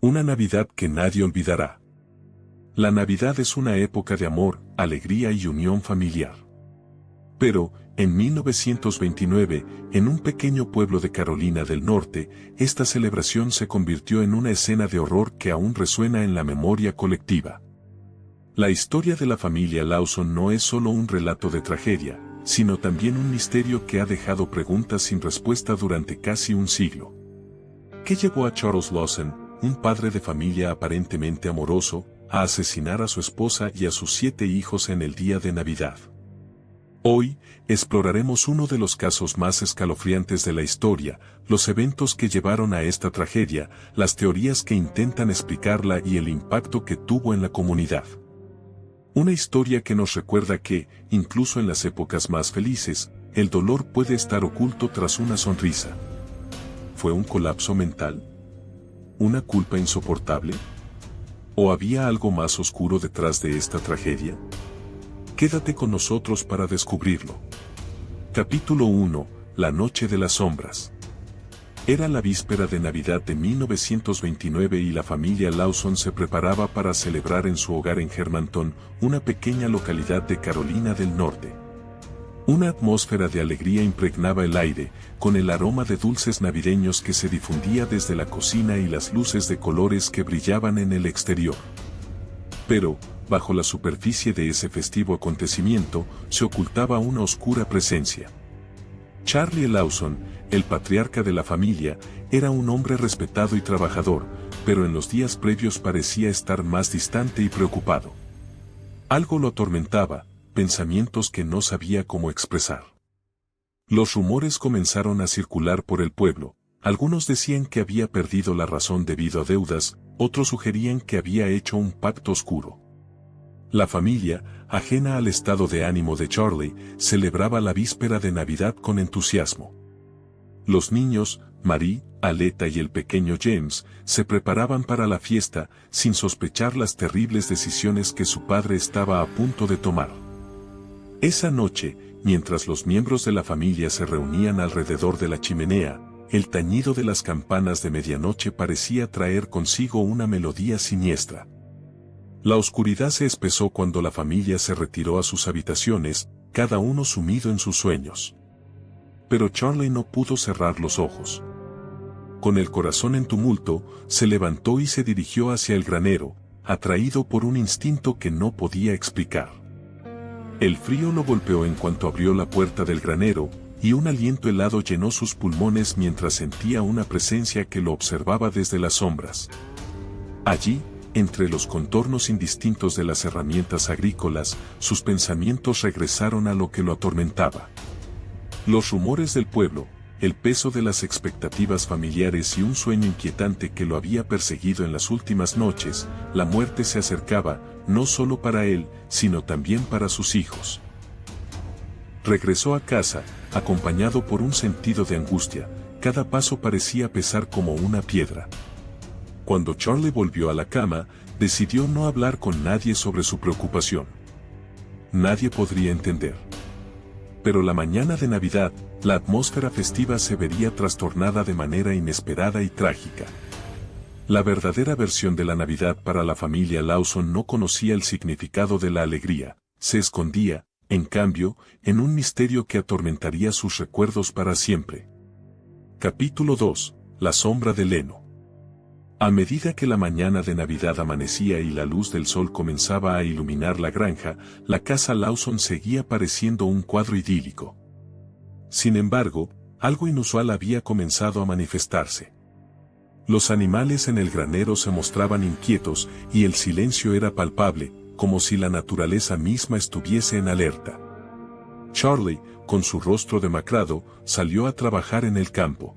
Una Navidad que nadie olvidará. La Navidad es una época de amor, alegría y unión familiar. Pero, en 1929, en un pequeño pueblo de Carolina del Norte, esta celebración se convirtió en una escena de horror que aún resuena en la memoria colectiva. La historia de la familia Lawson no es solo un relato de tragedia, sino también un misterio que ha dejado preguntas sin respuesta durante casi un siglo. ¿Qué llevó a Charles Lawson, un padre de familia aparentemente amoroso, a asesinar a su esposa y a sus 7 hijos en el día de Navidad? Hoy, exploraremos uno de los casos más escalofriantes de la historia, los eventos que llevaron a esta tragedia, las teorías que intentan explicarla y el impacto que tuvo en la comunidad. Una historia que nos recuerda que, incluso en las épocas más felices, el dolor puede estar oculto tras una sonrisa. ¿Fue un colapso mental? ¿Una culpa insoportable? ¿O había algo más oscuro detrás de esta tragedia? Quédate con nosotros para descubrirlo. Capítulo 1. La Noche de las Sombras. Era la víspera de Navidad de 1929 y la familia Lawson se preparaba para celebrar en su hogar en Germantown, una pequeña localidad de Carolina del Norte. Una atmósfera de alegría impregnaba el aire, con el aroma de dulces navideños que se difundía desde la cocina y las luces de colores que brillaban en el exterior. Pero, bajo la superficie de ese festivo acontecimiento, se ocultaba una oscura presencia. Charlie Lawson, el patriarca de la familia, era un hombre respetado y trabajador, pero en los días previos parecía estar más distante y preocupado. Algo lo atormentaba, pensamientos que no sabía cómo expresar. Los rumores comenzaron a circular por el pueblo. Algunos decían que había perdido la razón debido a deudas, otros sugerían que había hecho un pacto oscuro. La familia, ajena al estado de ánimo de Charlie, celebraba la víspera de Navidad con entusiasmo. Los niños, Marie, Aleta y el pequeño James, se preparaban para la fiesta, sin sospechar las terribles decisiones que su padre estaba a punto de tomar. Esa noche, mientras los miembros de la familia se reunían alrededor de la chimenea, el tañido de las campanas de medianoche parecía traer consigo una melodía siniestra. La oscuridad se espesó cuando la familia se retiró a sus habitaciones, cada uno sumido en sus sueños. Pero Charlie no pudo cerrar los ojos. Con el corazón en tumulto, se levantó y se dirigió hacia el granero, atraído por un instinto que no podía explicar. El frío lo golpeó en cuanto abrió la puerta del granero, y un aliento helado llenó sus pulmones mientras sentía una presencia que lo observaba desde las sombras. Allí, entre los contornos indistintos de las herramientas agrícolas, sus pensamientos regresaron a lo que lo atormentaba. Los rumores del pueblo, el peso de las expectativas familiares y un sueño inquietante que lo había perseguido en las últimas noches. La muerte se acercaba, no solo para él, sino también para sus hijos. Regresó a casa, acompañado por un sentido de angustia. Cada paso parecía pesar como una piedra. Cuando Charlie volvió a la cama, decidió no hablar con nadie sobre su preocupación. Nadie podría entender. Pero la mañana de Navidad, la atmósfera festiva se vería trastornada de manera inesperada y trágica. La verdadera versión de la Navidad para la familia Lawson no conocía el significado de la alegría, se escondía, en cambio, en un misterio que atormentaría sus recuerdos para siempre. Capítulo 2. La sombra de heno. A medida que la mañana de Navidad amanecía y la luz del sol comenzaba a iluminar la granja, la casa Lawson seguía pareciendo un cuadro idílico. Sin embargo, algo inusual había comenzado a manifestarse. Los animales en el granero se mostraban inquietos y el silencio era palpable, como si la naturaleza misma estuviese en alerta. Charlie, con su rostro demacrado, salió a trabajar en el campo.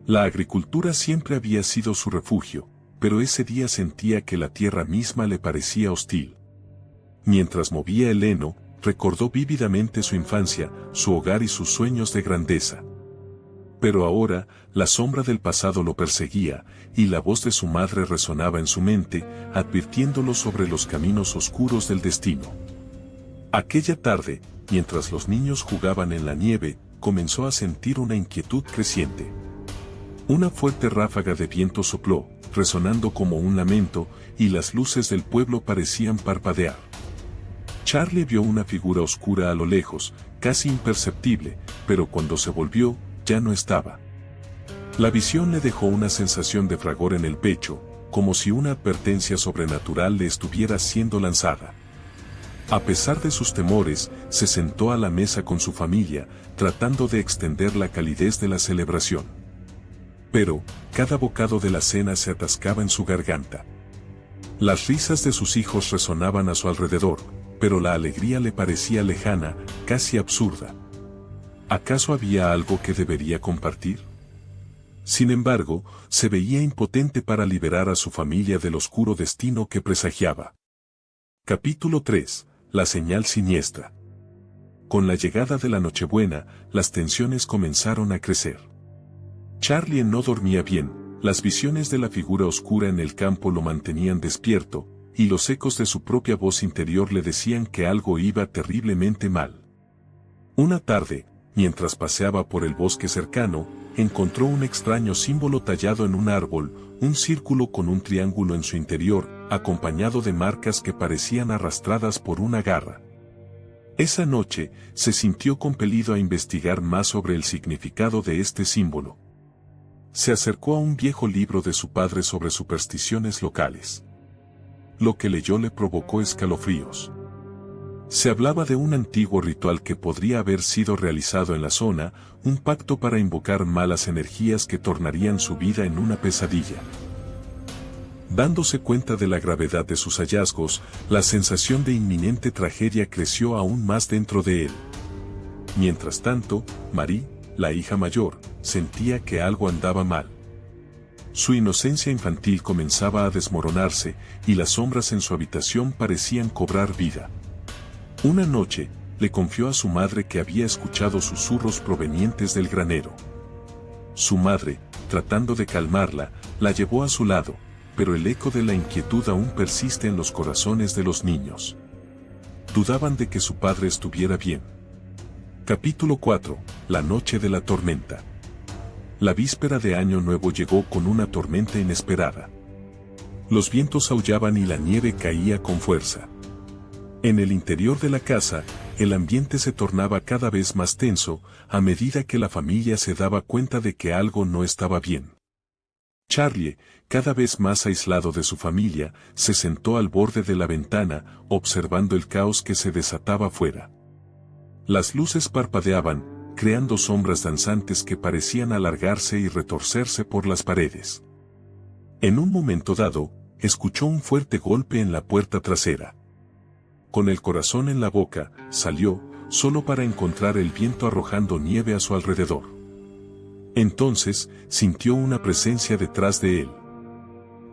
La agricultura siempre había sido su refugio, pero ese día sentía que la tierra misma le parecía hostil. Mientras movía el heno, recordó vívidamente su infancia, su hogar y sus sueños de grandeza. Pero ahora, la sombra del pasado lo perseguía, y la voz de su madre resonaba en su mente, advirtiéndolo sobre los caminos oscuros del destino. Aquella tarde, mientras los niños jugaban en la nieve, comenzó a sentir una inquietud creciente. Una fuerte ráfaga de viento sopló, resonando como un lamento, y las luces del pueblo parecían parpadear. Charlie vio una figura oscura a lo lejos, casi imperceptible, pero cuando se volvió, ya no estaba. La visión le dejó una sensación de fragor en el pecho, como si una advertencia sobrenatural le estuviera siendo lanzada. A pesar de sus temores, se sentó a la mesa con su familia, tratando de extender la calidez de la celebración. Pero, cada bocado de la cena se atascaba en su garganta. Las risas de sus hijos resonaban a su alrededor, pero la alegría le parecía lejana, casi absurda. ¿Acaso había algo que debería compartir? Sin embargo, se veía impotente para liberar a su familia del oscuro destino que presagiaba. Capítulo 3. La señal siniestra. Con la llegada de la Nochebuena, las tensiones comenzaron a crecer. Charlie no dormía bien, las visiones de la figura oscura en el campo lo mantenían despierto, y los ecos de su propia voz interior le decían que algo iba terriblemente mal. Una tarde, mientras paseaba por el bosque cercano, encontró un extraño símbolo tallado en un árbol, un círculo con un triángulo en su interior, acompañado de marcas que parecían arrastradas por una garra. Esa noche, se sintió compelido a investigar más sobre el significado de este símbolo. Se acercó a un viejo libro de su padre sobre supersticiones locales. Lo que leyó le provocó escalofríos. Se hablaba de un antiguo ritual que podría haber sido realizado en la zona, un pacto para invocar malas energías que tornarían su vida en una pesadilla. Dándose cuenta de la gravedad de sus hallazgos, la sensación de inminente tragedia creció aún más dentro de él. Mientras tanto, Marie, la hija mayor, sentía que algo andaba mal. Su inocencia infantil comenzaba a desmoronarse, y las sombras en su habitación parecían cobrar vida. Una noche, le confió a su madre que había escuchado susurros provenientes del granero. Su madre, tratando de calmarla, la llevó a su lado, pero el eco de la inquietud aún persiste en los corazones de los niños. Dudaban de que su padre estuviera bien. Capítulo 4. La noche de la tormenta. La víspera de Año Nuevo llegó con una tormenta inesperada. Los vientos aullaban y la nieve caía con fuerza. En el interior de la casa, el ambiente se tornaba cada vez más tenso, a medida que la familia se daba cuenta de que algo no estaba bien. Charlie, cada vez más aislado de su familia, se sentó al borde de la ventana, observando el caos que se desataba fuera. Las luces parpadeaban, creando sombras danzantes que parecían alargarse y retorcerse por las paredes. En un momento dado, escuchó un fuerte golpe en la puerta trasera. Con el corazón en la boca, salió, solo para encontrar el viento arrojando nieve a su alrededor. Entonces, sintió una presencia detrás de él.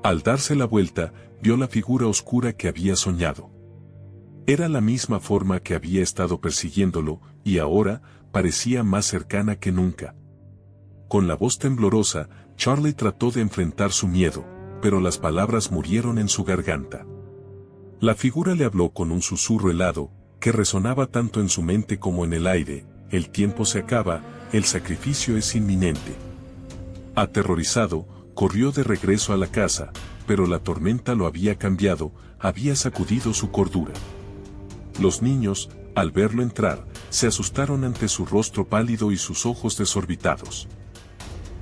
Al darse la vuelta, vio la figura oscura que había soñado. Era la misma forma que había estado persiguiéndolo, y ahora, parecía más cercana que nunca. Con la voz temblorosa, Charlie trató de enfrentar su miedo, pero las palabras murieron en su garganta. La figura le habló con un susurro helado, que resonaba tanto en su mente como en el aire: el tiempo se acaba, el sacrificio es inminente. Aterrorizado, corrió de regreso a la casa, pero la tormenta lo había cambiado, había sacudido su cordura. Los niños, al verlo entrar, se asustaron ante su rostro pálido y sus ojos desorbitados.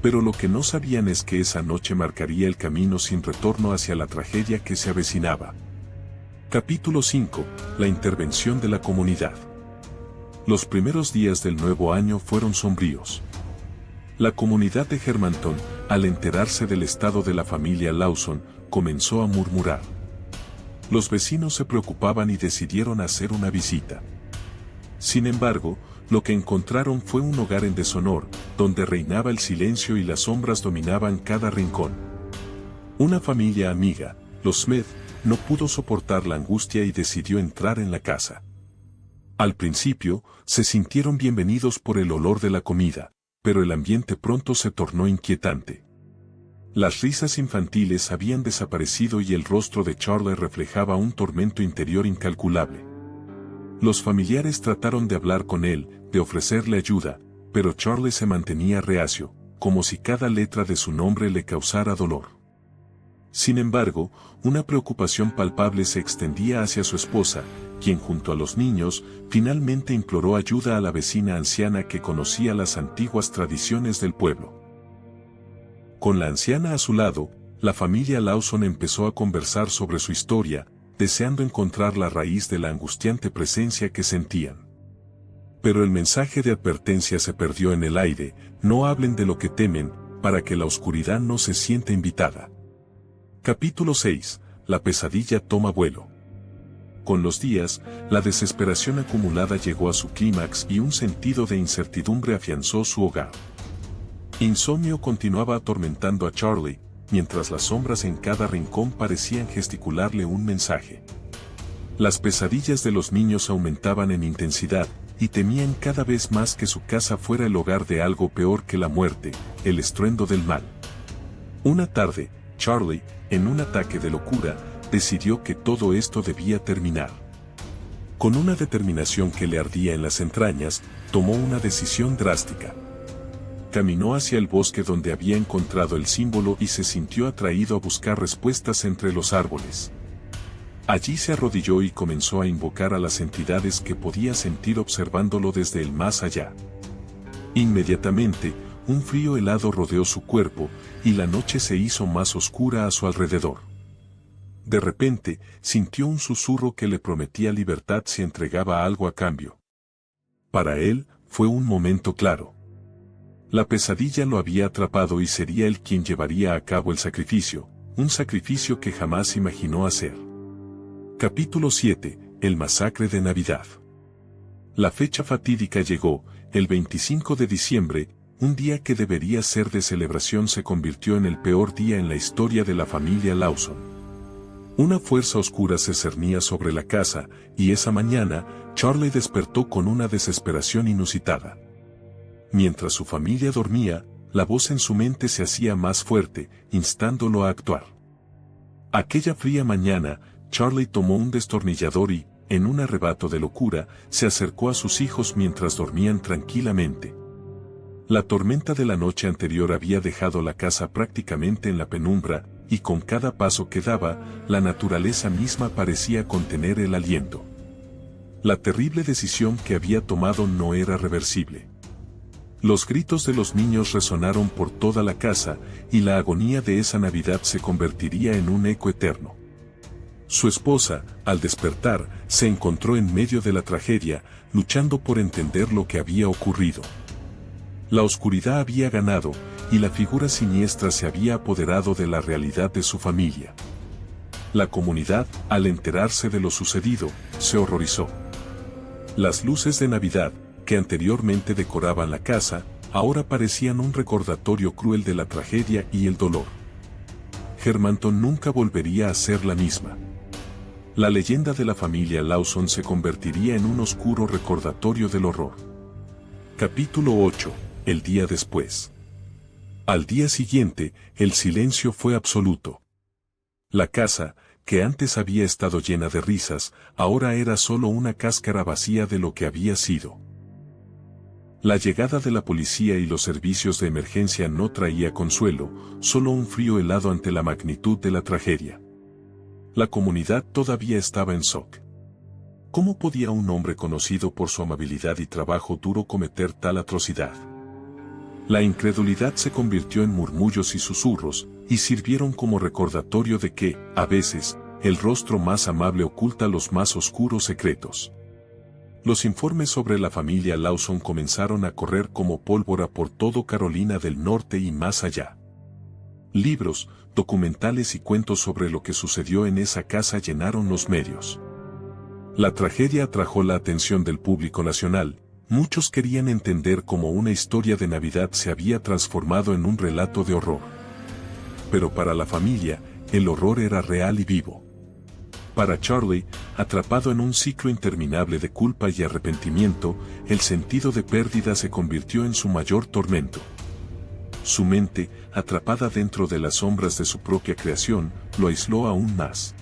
Pero lo que no sabían es que esa noche marcaría el camino sin retorno hacia la tragedia que se avecinaba. Capítulo 5. La intervención de la comunidad. Los primeros días del nuevo año fueron sombríos. La comunidad de Germantown, al enterarse del estado de la familia Lawson, comenzó a murmurar. Los vecinos se preocupaban y decidieron hacer una visita. Sin embargo, lo que encontraron fue un hogar en deshonor, donde reinaba el silencio y las sombras dominaban cada rincón. Una familia amiga, los Smith, no pudo soportar la angustia y decidió entrar en la casa. Al principio, se sintieron bienvenidos por el olor de la comida, pero el ambiente pronto se tornó inquietante. Las risas infantiles habían desaparecido y el rostro de Charlie reflejaba un tormento interior incalculable. Los familiares trataron de hablar con él, de ofrecerle ayuda, pero Charlie se mantenía reacio, como si cada letra de su nombre le causara dolor. Sin embargo, una preocupación palpable se extendía hacia su esposa, quien junto a los niños, finalmente imploró ayuda a la vecina anciana que conocía las antiguas tradiciones del pueblo. Con la anciana a su lado, la familia Lawson empezó a conversar sobre su historia, deseando encontrar la raíz de la angustiante presencia que sentían. Pero el mensaje de advertencia se perdió en el aire: no hablen de lo que temen, para que la oscuridad no se sienta invitada. Capítulo 6. La pesadilla toma vuelo. Con los días, la desesperación acumulada llegó a su clímax y un sentido de incertidumbre afianzó su hogar. Insomnio continuaba atormentando a Charlie, mientras las sombras en cada rincón parecían gesticularle un mensaje. Las pesadillas de los niños aumentaban en intensidad, y temían cada vez más que su casa fuera el hogar de algo peor que la muerte, el estruendo del mal. Una tarde, Charlie, en un ataque de locura, decidió que todo esto debía terminar. Con una determinación que le ardía en las entrañas, tomó una decisión drástica. Caminó hacia el bosque donde había encontrado el símbolo y se sintió atraído a buscar respuestas entre los árboles. Allí se arrodilló y comenzó a invocar a las entidades que podía sentir observándolo desde el más allá. Inmediatamente, un frío helado rodeó su cuerpo, y la noche se hizo más oscura a su alrededor. De repente, sintió un susurro que le prometía libertad si entregaba algo a cambio. Para él, fue un momento claro. La pesadilla lo había atrapado y sería él quien llevaría a cabo el sacrificio, un sacrificio que jamás imaginó hacer. Capítulo 7. El masacre de Navidad. La fecha fatídica llegó, el 25 de diciembre, un día que debería ser de celebración se convirtió en el peor día en la historia de la familia Lawson. Una fuerza oscura se cernía sobre la casa, y esa mañana, Charlie despertó con una desesperación inusitada. Mientras su familia dormía, la voz en su mente se hacía más fuerte, instándolo a actuar. Aquella fría mañana, Charlie tomó un destornillador y, en un arrebato de locura, se acercó a sus hijos mientras dormían tranquilamente. La tormenta de la noche anterior había dejado la casa prácticamente en la penumbra, y con cada paso que daba, la naturaleza misma parecía contener el aliento. La terrible decisión que había tomado no era reversible. Los gritos de los niños resonaron por toda la casa, y la agonía de esa Navidad se convertiría en un eco eterno. Su esposa, al despertar, se encontró en medio de la tragedia, luchando por entender lo que había ocurrido. La oscuridad había ganado, y la figura siniestra se había apoderado de la realidad de su familia. La comunidad, al enterarse de lo sucedido, se horrorizó. Las luces de Navidad, que anteriormente decoraban la casa, ahora parecían un recordatorio cruel de la tragedia y el dolor. Germantown nunca volvería a ser la misma. La leyenda de la familia Lawson se convertiría en un oscuro recordatorio del horror. Capítulo 8. El día después. Al día siguiente, el silencio fue absoluto. La casa, que antes había estado llena de risas, ahora era solo una cáscara vacía de lo que había sido. La llegada de la policía y los servicios de emergencia no traía consuelo, solo un frío helado ante la magnitud de la tragedia. La comunidad todavía estaba en shock. ¿Cómo podía un hombre conocido por su amabilidad y trabajo duro cometer tal atrocidad? La incredulidad se convirtió en murmullos y susurros, y sirvieron como recordatorio de que, a veces, el rostro más amable oculta los más oscuros secretos. Los informes sobre la familia Lawson comenzaron a correr como pólvora por todo Carolina del Norte y más allá. Libros, documentales y cuentos sobre lo que sucedió en esa casa llenaron los medios. La tragedia atrajo la atención del público nacional. Muchos querían entender cómo una historia de Navidad se había transformado en un relato de horror. Pero para la familia, el horror era real y vivo. Para Charlie, atrapado en un ciclo interminable de culpa y arrepentimiento, el sentido de pérdida se convirtió en su mayor tormento. Su mente, atrapada dentro de las sombras de su propia creación, lo aisló aún más.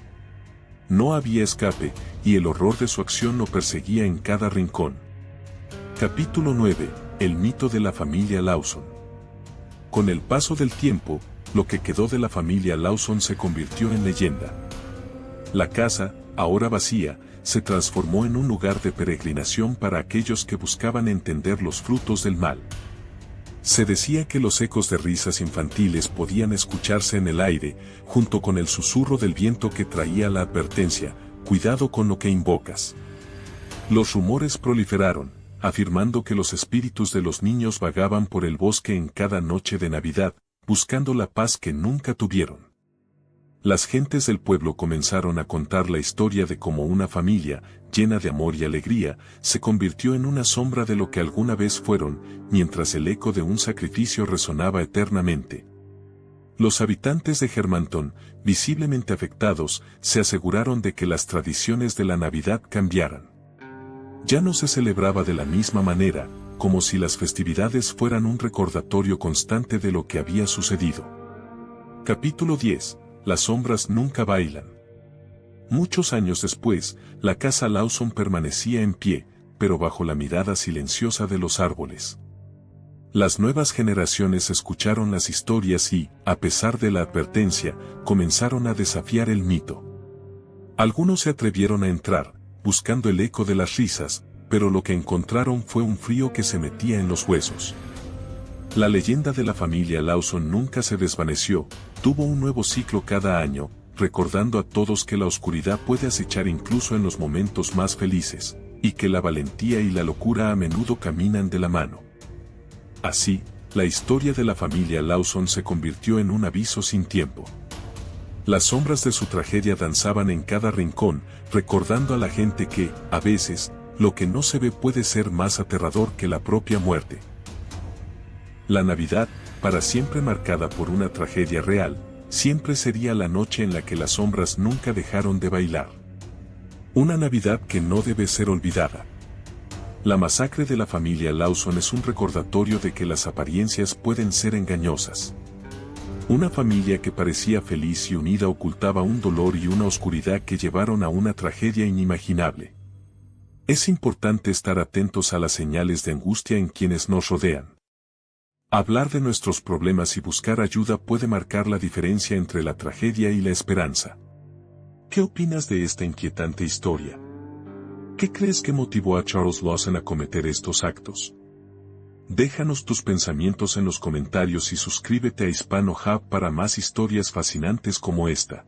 No había escape, y el horror de su acción lo perseguía en cada rincón. Capítulo 9. El mito de la familia Lawson. Con el paso del tiempo, lo que quedó de la familia Lawson se convirtió en leyenda. La casa, ahora vacía, se transformó en un lugar de peregrinación para aquellos que buscaban entender los frutos del mal. Se decía que los ecos de risas infantiles podían escucharse en el aire, junto con el susurro del viento que traía la advertencia: cuidado con lo que invocas. Los rumores proliferaron, afirmando que los espíritus de los niños vagaban por el bosque en cada noche de Navidad, buscando la paz que nunca tuvieron. Las gentes del pueblo comenzaron a contar la historia de cómo una familia, llena de amor y alegría, se convirtió en una sombra de lo que alguna vez fueron, mientras el eco de un sacrificio resonaba eternamente. Los habitantes de Germantown, visiblemente afectados, se aseguraron de que las tradiciones de la Navidad cambiaran. Ya no se celebraba de la misma manera, como si las festividades fueran un recordatorio constante de lo que había sucedido. Capítulo 10. Las sombras nunca bailan. Muchos años después, la casa Lawson permanecía en pie, pero bajo la mirada silenciosa de los árboles. Las nuevas generaciones escucharon las historias y, a pesar de la advertencia, comenzaron a desafiar el mito. Algunos se atrevieron a entrar, buscando el eco de las risas, pero lo que encontraron fue un frío que se metía en los huesos. La leyenda de la familia Lawson nunca se desvaneció, tuvo un nuevo ciclo cada año, recordando a todos que la oscuridad puede acechar incluso en los momentos más felices, y que la valentía y la locura a menudo caminan de la mano. Así, la historia de la familia Lawson se convirtió en un aviso sin tiempo. Las sombras de su tragedia danzaban en cada rincón, recordando a la gente que, a veces, lo que no se ve puede ser más aterrador que la propia muerte. La Navidad, para siempre marcada por una tragedia real, siempre sería la noche en la que las sombras nunca dejaron de bailar. Una Navidad que no debe ser olvidada. La masacre de la familia Lawson es un recordatorio de que las apariencias pueden ser engañosas. Una familia que parecía feliz y unida ocultaba un dolor y una oscuridad que llevaron a una tragedia inimaginable. Es importante estar atentos a las señales de angustia en quienes nos rodean. Hablar de nuestros problemas y buscar ayuda puede marcar la diferencia entre la tragedia y la esperanza. ¿Qué opinas de esta inquietante historia? ¿Qué crees que motivó a Charles Lawson a cometer estos actos? Déjanos tus pensamientos en los comentarios y suscríbete a Hispano Hub para más historias fascinantes como esta.